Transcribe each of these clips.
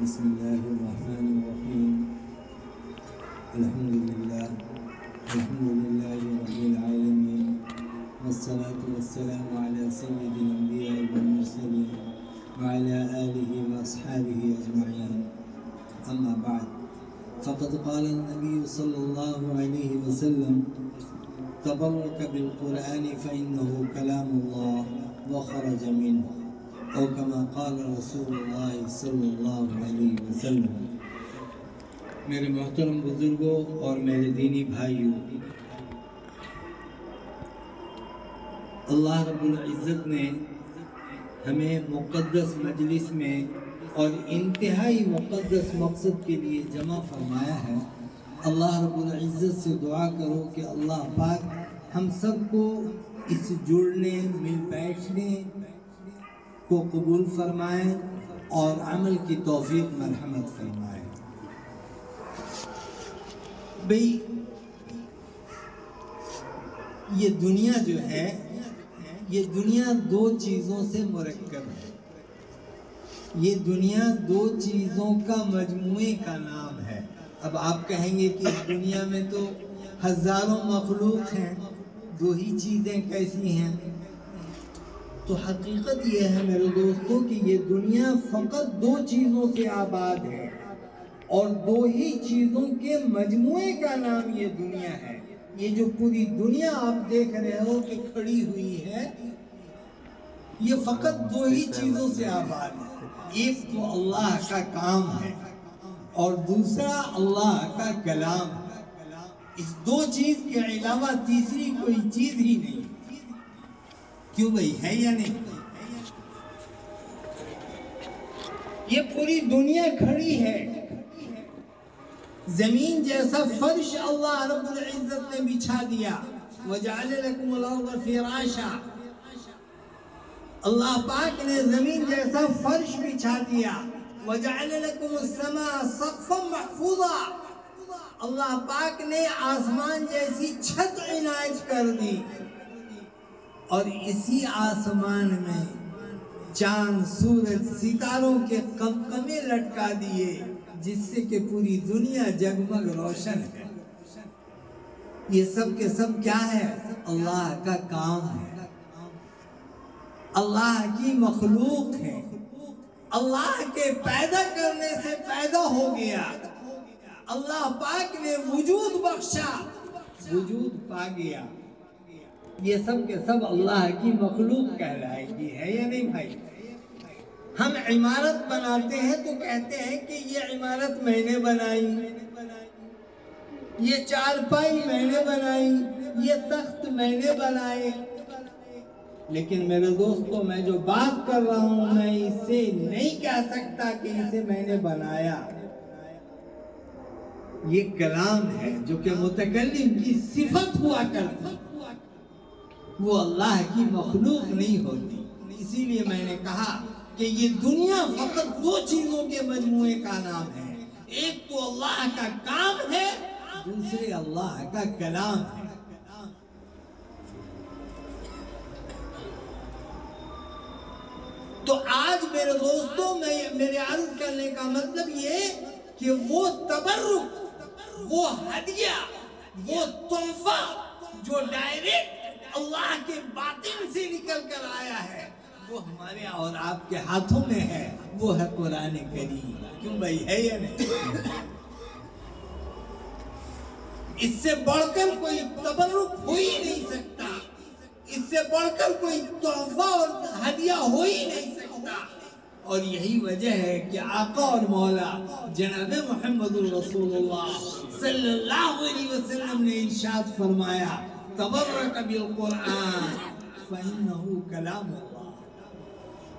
بسم الله الرحمن الرحيم. الحمد لله رب العالمين، والصلاة والسلام على سيد الأنبياء والمرسلين وعلى آله وأصحابه أجمعين. أما بعد، فقد قال النبي صلى الله عليه وسلم: تبرك بالقرآن فإنه كلام الله وخرج منه، او كما قال رسول اللہ صلی اللہ علیہ وسلم۔ میرے محترم بزرگوں اور میرے دینی بھائیوں، اللہ رب العزت نے ہمیں مقدس مجلس میں اور انتہائی مقدس مقصد کے لیے جمع فرمایا ہے۔ اللہ رب العزت سے دعا کرو کہ اللہ پاک ہم سب کو اس جڑنے، مل بیٹھنے کو قبول فرمائے اور عمل کی توفیق مرحمت فرمائے۔ بھئی یہ دنیا جو ہے، یہ دنیا دو چیزوں سے مرکب ہے۔ یہ دنیا دو چیزوں کا مجموعے کا نام ہے۔ اب آپ کہیں گے کہ اس دنیا میں تو ہزاروں مخلوق ہیں، دو ہی چیزیں کیسی ہیں؟ تو حقیقت یہ ہے میرے دوستوں کہ یہ دنیا فقط دو چیزوں سے آباد ہے، اور دو ہی چیزوں کے مجموعے کا نام یہ دنیا ہے۔ یہ جو پوری دنیا آپ دیکھ رہے ہو کہ کھڑی ہوئی ہے، یہ فقط دو ہی چیزوں سے آباد ہے۔ ایک تو اللہ کا کام ہے اور دوسرا اللہ کا کلام ہے۔ اس دو چیز کے علاوہ تیسری کوئی چیز ہی نہیں۔ کیوں بھئی، ہے یا نہیں؟ یہ پوری دنیا کھڑی ہے۔ زمین جیسا فرش اللہ رب العزت نے بچھا دیا۔ وَجَعَلَ لَكُمُ الْأَرْضَ فِرَاشًا، اللہ پاک نے زمین جیسا فرش بچھا دیا۔ وَجَعَلَ لَكُمُ السَّمَاءَ سَقْفًا مَحْفُوظًا، اللہ پاک نے آسمان جیسی چھت عنایت کر دی، اور اسی آسمان میں چاند، سورج، ستاروں کے قمقمے لٹکا دیے، جس سے کہ پوری دنیا جگمگ روشن ہے۔ یہ سب کے سب کیا ہے؟ اللہ کا کام ہے، اللہ کی مخلوق ہے۔ اللہ کے پیدا کرنے سے پیدا ہو گیا، اللہ پاک نے وجود بخشا، وجود پا گیا۔ یہ سب کے سب اللہ کی مخلوق کہلائے گی، ہے یا نہیں بھائی؟ ہم عمارت بناتے ہیں تو کہتے ہیں کہ یہ عمارت میں نے بنائی، یہ چارپائی میں نے بنائی، یہ تخت میں نے بنائے۔ لیکن میرے دوستو، میں جو بات کر رہا ہوں، میں اسے نہیں کہہ سکتا کہ اسے میں نے بنایا۔ یہ کلام ہے جو کہ متکلم کی صفت ہوا کرتی، وہ اللہ کی مخلوق نہیں ہوتی۔ اسی لیے میں نے کہا کہ یہ دنیا فقط دو چیزوں کے مجموعے کا نام ہے۔ ایک تو اللہ کا کام ہے، دوسرے اللہ کا کلام ہے۔ تو آج میرے دوستوں، میرے عرض کرنے کا مطلب یہ کہ وہ تبرک، وہ ہدیہ، وہ تحفہ جو ڈائریکٹ اللہ کے باطن سے نکل کر آیا ہے، وہ ہمارے اور آپ کے ہاتھوں میں ہے، وہ ہے قرآن کریم۔ کیوں بھائی، ہے یا نہیں؟ اس سے بڑھ کر کوئی تبرک ہو ہی نہیں سکتا، اس سے بڑھ کر کوئی تحفہ اور ہدیہ ہو ہی نہیں سکتا۔ اور یہی وجہ ہے کہ آقا اور مولا جناب محمد رسول اللہ صلی اللہ علیہ وسلم نے ارشاد فرمایا: تبرک بالقرآن فإنہ کلام اللہ،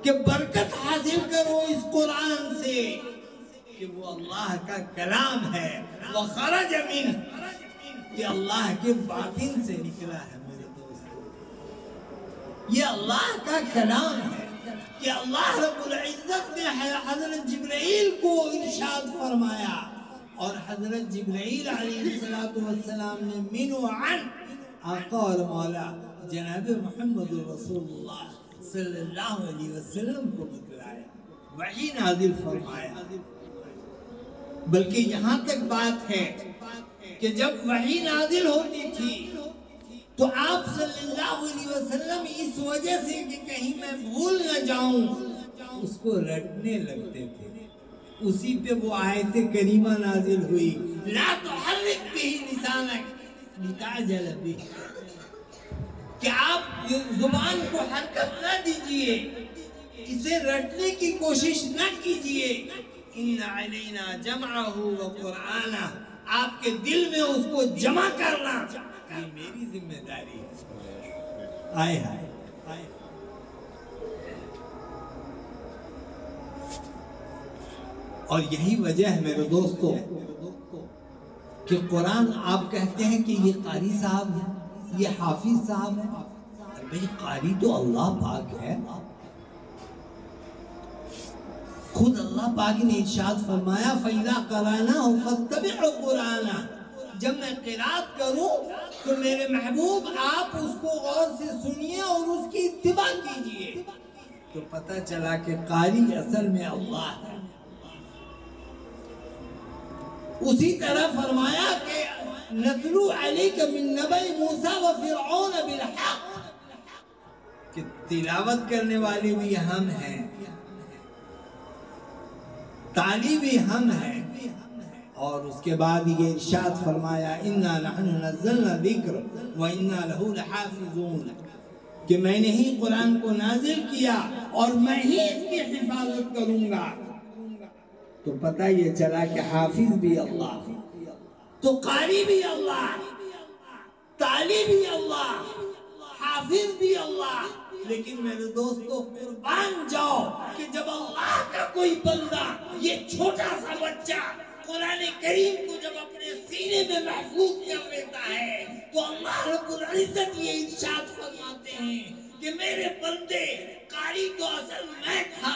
کہ برکت حاصل کرو اس قرآن سے کہ وہ اللہ کا کلام ہے۔ وخرج منہ، کہ اللہ کے باطن سے نکلا ہے۔ میرے دوست، یہ اللہ کا کلام ہے کہ اللہ رب العزت نے حضرت جبرائیل کو ارشاد فرمایا، اور حضرت جبرائیل علیہ السلام نے من و عن آقا اور مولا جناب محمد رسول اللہ صلی اللہ علیہ وسلم کو بتلایا، وحی نازل فرمایا۔ بلکہ یہاں تک بات ہے کہ جب وحی نازل ہوتی تھی تو آپ صلی اللہ علیہ وسلم اس وجہ سے کہ کہیں میں بھول نہ جاؤں اس کو رٹنے لگتے تھے. اسی پہ وہ آیت کریمہ نازل ہوئی لا تحرک به لسانک لتعجل به کہ آپ زبان کو حرکت نہ دیجئے, اسے رٹنے کی کوشش نہ کیجئے. ان علینا جمعہ و قرآنہ, آپ کے دل میں اس کو جمع کرنا یہ میری ذمہ داری ہے. آئے ہائے اور یہی وجہ ہے میرے دوستو کہ قرآن آپ کہتے ہیں کہ یہ قاری صاحب ہے, یہ حافظ صاحب ہے. بھئی قاری تو اللہ پاک ہے. خود اللہ پاک نے ارشاد فرمایا فَإِذَا قَرَأْنَاهُ فَاتَّبِعْ قُرْآنَهُ, جب میں قرات کروں تو میرے محبوب آپ اس کو غور سے سنیے اور اس کی اتباع کیجئے. تو پتہ چلا کہ قاری اصل میں اللہ ہے. اسی طرح فرمایا کہ نتلو علیک من نبأ موسیٰ و فرعون بالحق, کہ تلاوت کرنے والے بھی ہم ہیں, تالی بھی ہم ہیں. اور اس کے بعد یہ ارشاد فرمایا انا نحن نزلنا الذکر و انا له لحافظون, کہ میں نے ہی قرآن کو نازل کیا اور میں ہی اس کی حفاظت کروں گا. تو پتہ یہ چلا کہ حافظ بھی اللہ, تو قاری بھی اللہ, تالی بھی اللہ, حافظ بھی اللہ. لیکن میرے دوستو قربان جاؤ کہ جب اللہ کا کوئی بندہ, یہ چھوٹا سا بچہ قرآن کریم کو جب اپنے سینے میں محفوظ کر لیتا ہے تو اللہ رب العزت یہ ارشاد فرماتے ہیں کہ میرے بندے قاری تو اصل میں تھا,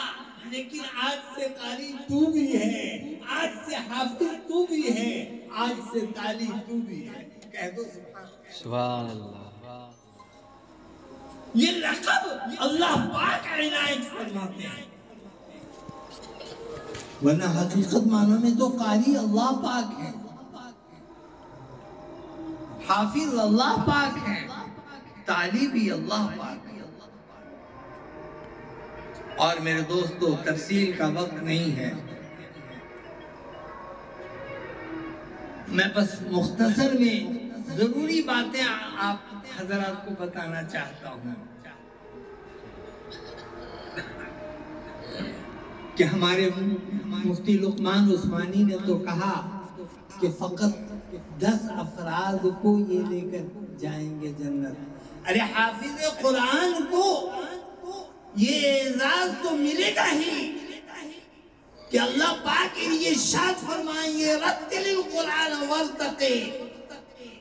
لیکن آج سے قاری تو بھی ہے, آج سے حافظ تو بھی ہے, آج سے تالی تو بھی ہے. کہہ دو سبحان اللہ. یہ لقب اللہ پاک عنایت فرماتے ہیں, ورنہ حقیقت معنی میں تو قاری اللہ پاک ہے, حافظ اللہ پاک ہے, تالی بھی اللہ پاک ہے. اور میرے دوستو تفصیل کا وقت نہیں ہے, میں بس مختصر میں ضروری باتیں آپ حضرات کو بتانا چاہتا ہوں کہ ہمارے مفتی لقمان عثمانی نے تو کہا کہ فقط 10 افراد کو یہ لے کر جائیں گے جنت. ارے حافظ قرآن کو یہ اعزاز تو ملے گا ہی کہ اللہ پاک یہ ارشاد فرمائیں گے رتل القرآن وارتقی,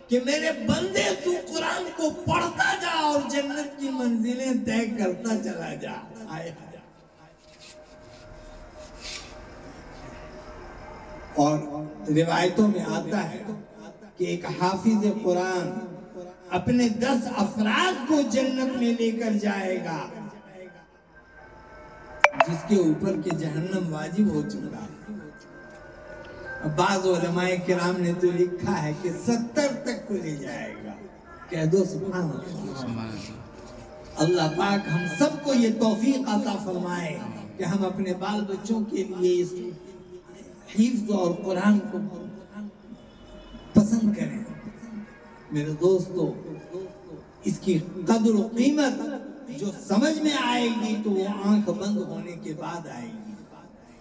کہ میرے بندے تو قرآن کو پڑھتا جا اور جنت کی منزلیں طے کرتا چلا جا. اور روایتوں میں آتا ہے کہ ایک حافظ قرآن اپنے 10 افراد کو جنت میں لے کر جائے گا جس کے اوپر کہ جہنم واجب ہو چکا ہے. بعض علماء کرام نے تو لکھا ہے کہ 70 تک کو لے جائے گا. کہہ دو سبحان اللہ. اللہ پاک ہم سب کو یہ توفیق عطا فرمائے کہ ہم اپنے بال بچوں کے لیے اس حفظ اور قرآن کو پسند کریں. میرے دوستو اس کی قدر و قیمت جو سمجھ میں آئے گی تو وہ آنکھ بند ہونے کے بعد آئے گی,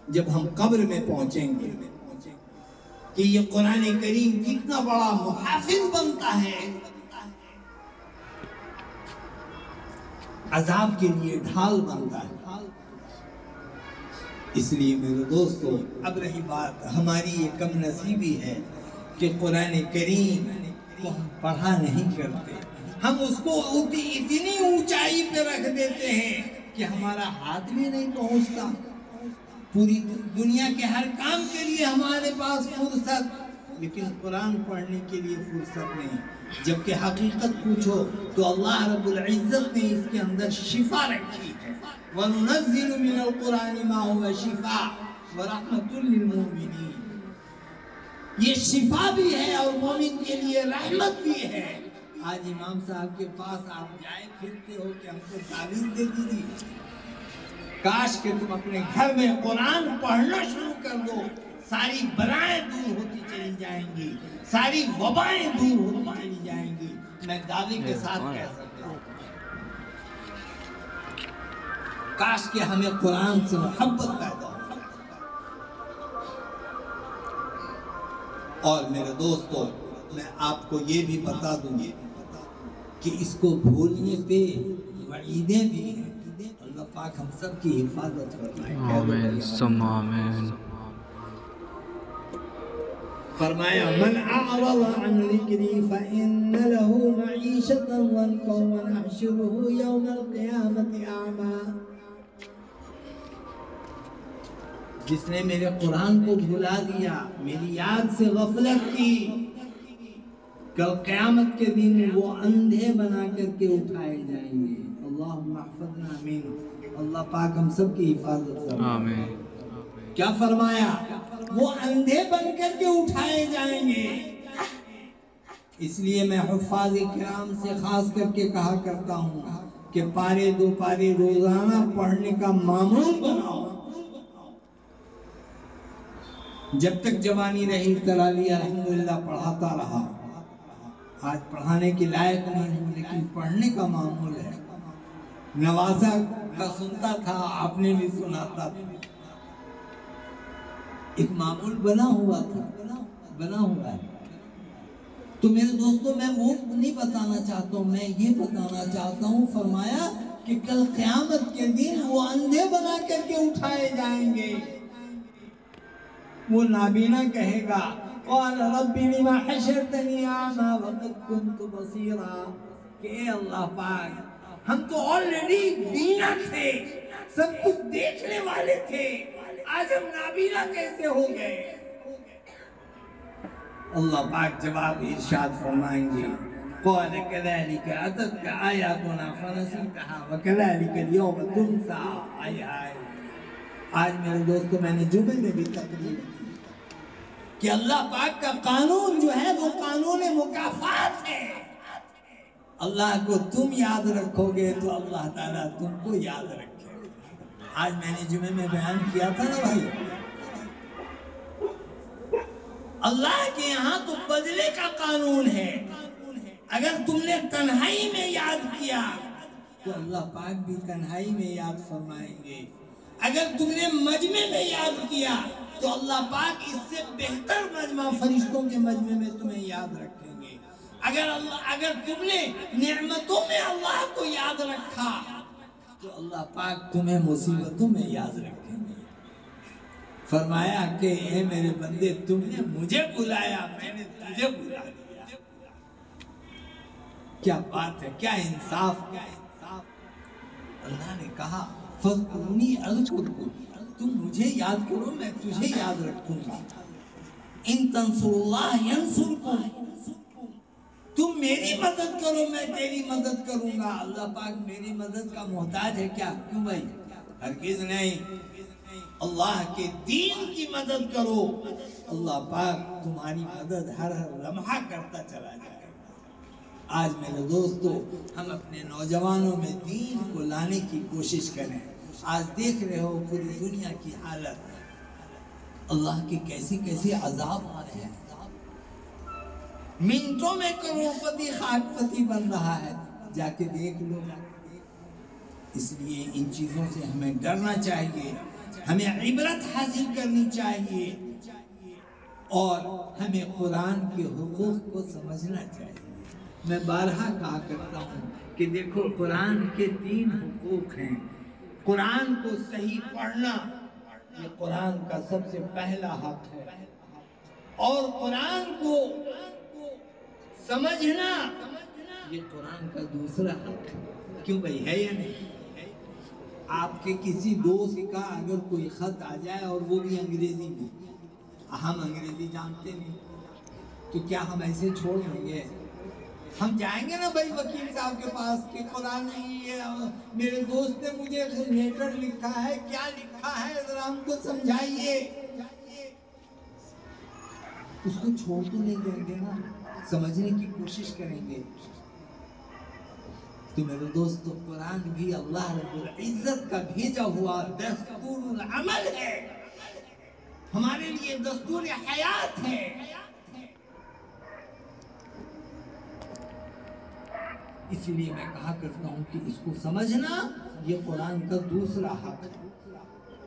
جب ہم قبر میں پہنچیں گے کہ یہ قرآن کریم کتنا بڑا محافظ بنتا ہے, عذاب کے لیے ڈھال بنتا ہے. اس لیے میرے دوستو اب رہی بات ہماری یہ کم نصیبی ہے کہ قرآن کریم کو ہم پڑھا نہیں کرتے, ہم اس کو اتنی اونچائی پہ رکھ دیتے ہیں کہ ہمارا ہاتھ بھی نہیں پہنچتا. پوری دنیا کے ہر کام کے لیے ہمارے پاس فرصت, لیکن قرآن پڑھنے کے لیے فرصت نہیں. جبکہ حقیقت پوچھو تو اللہ رب العزت نے اس کے اندر شفا رکھی ہے. وَنُنَزِّلُ مِنَ الْقُرْآنِ مَا هُوَ شِفَاءٌ وَرَحْمَةٌ لِلْمُؤْمِنِينَ. یہ شفا بھی ہے اور مومن کے لیے رحمت بھی ہے۔ آج امام صاحب کے پاس آپ جائے پھرتے ہو کہ ہم کو تعویذ دے دیجیے، کاش کہ تم اپنے گھر میں قرآن پڑھنا شروع کر دو، ساری بلائیں دور ہوتی چلی جائیں گی، ساری وبائیں دور ہوتی چلی جائیں گی۔ میں دعوی کے ساتھ کہہ سکتا ہوں کاش کہ ہمیں قرآن سے محبت پیدا ہو۔ اور میرے دوستو، میں آپ کو یہ بھی بتا دوں کہ اس کو بھولنے پہ وعیدیں بھی ہیں۔ اللہ پاک ہم سب کی حفاظت فرمائے۔ آمین ثم آمین۔ فرمایا من اعرض عن ذکری فإن له معیشتا ضنکا ونحشره یوم القیامت اعما۔ جس نے میرے قرآن کو بھلا دیا، میری یاد سے غفلت کی، کل قیامت کے دن وہ اندھے بنا کر کے اٹھائے جائیں گے۔ اللہم احفظنا آمین۔ اللہ پاک ہم سب کی حفاظت فرمائے۔ آمین۔ کیا فرمایا؟ وہ اندھے بن کر کے اٹھائے جائیں گے۔ اس لیے میں حفاظ کرام سے خاص کر کے کہا کرتا ہوں کہ پارے دو پارے روزانہ پڑھنے کا معمول بناؤ۔ جب تک جوانی رہی تراویح الحمدللہ پڑھاتا رہا، آج پڑھانے کے لائق نہیں ہوں لیکن پڑھنے کا معمول ہے۔ نوازا کا سنتا تھا، آپ نے بھی سناتا تھا، ایک معمول بنا ہوا ہے۔ تو میرے دوستو، میں وہ نہیں بتانا چاہتا ہوں، میں یہ بتانا چاہتا ہوں، فرمایا کہ کل قیامت کے دن وہ اندھے بنا کر کے اٹھائے جائیں گے۔ وہ نابینا کہے گا قال رب لما حشرتنی اعمی وقد كنت بصیرا، کہ اے اللہ پاک ہم تو آلریڈی بینا تھے، سب کچھ دیکھنے والے تھے، آج ہم نابینا کیسے ہو گئے؟ اللہ پاک جواب ارشاد فرمائیں گے قال كذلك أتتك آياتنا فنسيتها وكذلك اليوم تنسى۔ آج میرے دوستو، میں نے جمعے میں بھی تقریر کی کہ اللہ پاک کا قانون جو ہے وہ قانون مکافات ہے۔ اللہ کو تم یاد رکھو گے تو اللہ تعالیٰ تم کو یاد رکھے گا۔ آج میں نے جمعے میں بیان کیا تھا نا بھائی، اللہ کے یہاں تو بدلے کا قانون ہے۔ اگر تم نے تنہائی میں یاد کیا تو اللہ پاک بھی تنہائی میں یاد فرمائیں گے۔ اگر تم نے مجمع میں یاد کیا تو اللہ پاک اس سے بہتر مجمع فرشتوں کے مجمع میں تمہیں یاد رکھیں گے۔ اگر تم نے نعمتوں میں اللہ کو یاد رکھا تو اللہ پاک تمہیں مصیبتوں میں یاد رکھیں گے۔ فرمایا کہ اے میرے بندے، تم نے مجھے بلایا، میں نے تجھے بلا دیا۔ کیا بات ہے، کیا انصاف! اللہ نے کہا فَاذْكُرُونِي أَذْكُرْكُمْ، تم مجھے یاد کرو میں تجھے یاد رکھوں گا۔ إِن تَنْصُرُوا اللَّهَ يَنْصُرْكُمْ، تم میری مدد کرو میں تیری مدد کروں گا۔ اللہ پاک میری مدد کا محتاج ہے کیا؟ کیوں بھائی؟ ہرگز نہیں۔ اللہ کے دین کی مدد کرو، اللہ پاک تمہاری مدد ہر لمحہ کرتا چلا جائے گا۔ آج میرے دوستو، ہم اپنے نوجوانوں میں دین کو لانے کی کوشش کریں۔ آج دیکھ رہے ہو پوری دنیا کی حالت، اللہ کے کیسی کیسی عذاب آ رہے ہیں۔ منٹوں میں کروڑ پتی خاک پتی بن رہا ہے، جا کے دیکھ لو۔ اس لیے ان چیزوں سے ہمیں ڈرنا چاہیے، ہمیں عبرت حاصل کرنی چاہیے، اور ہمیں قرآن کے حقوق کو سمجھنا چاہیے۔ میں بارہا کہا کرتا ہوں کہ دیکھو، قرآن کے 3 حقوق ہیں۔ قرآن کو صحیح پڑھنا، یہ قرآن کا سب سے پہلا حق ہے، اور قرآن کو سمجھنا یہ قرآن کا دوسرا حق ہے۔ کیوں بھائی، ہے یا نہیں؟ آپ کے کسی دوست کا اگر کوئی خط آ جائے اور وہ بھی انگریزی میں، ہم انگریزی جانتے نہیں، تو کیا ہم ایسے چھوڑ دیں گے؟ ہم جائیں گے نا بھائی وکیل صاحب کے پاس کہ قرآن یہ میرے دوست نے مجھے لیٹر لکھا ہے، کیا لکھا ہے ذرا ہم کو سمجھائیے۔ اس کو چھوڑ تو نہیں دیں گے نا، سمجھنے کی کوشش کریں گے۔ تو میرے دوستو قرآن بھی اللہ رب العزت کا بھیجا ہوا دستور العمل ہے، ہمارے لیے دستور حیات ہے۔ اس لیے میں کہا کرتا ہوں کہ اس کو سمجھنا یہ قرآن کا دوسرا حق ہے،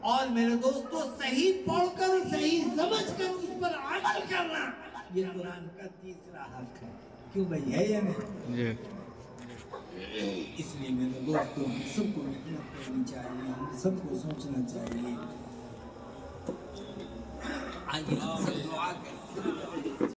اور میرے دوستو صحیح پڑھ کر صحیح سمجھ کر اس پر عمل کرنا یہ قرآن کا تیسرا حق ہے۔ کیوں بھائی ہے یا نہیں؟ اس لیے میرے دوستو ہم سب کو محنت کرنی چاہیے، ہم سب کو سوچنا چاہیے۔ آئیے ہم سب دعا کریں۔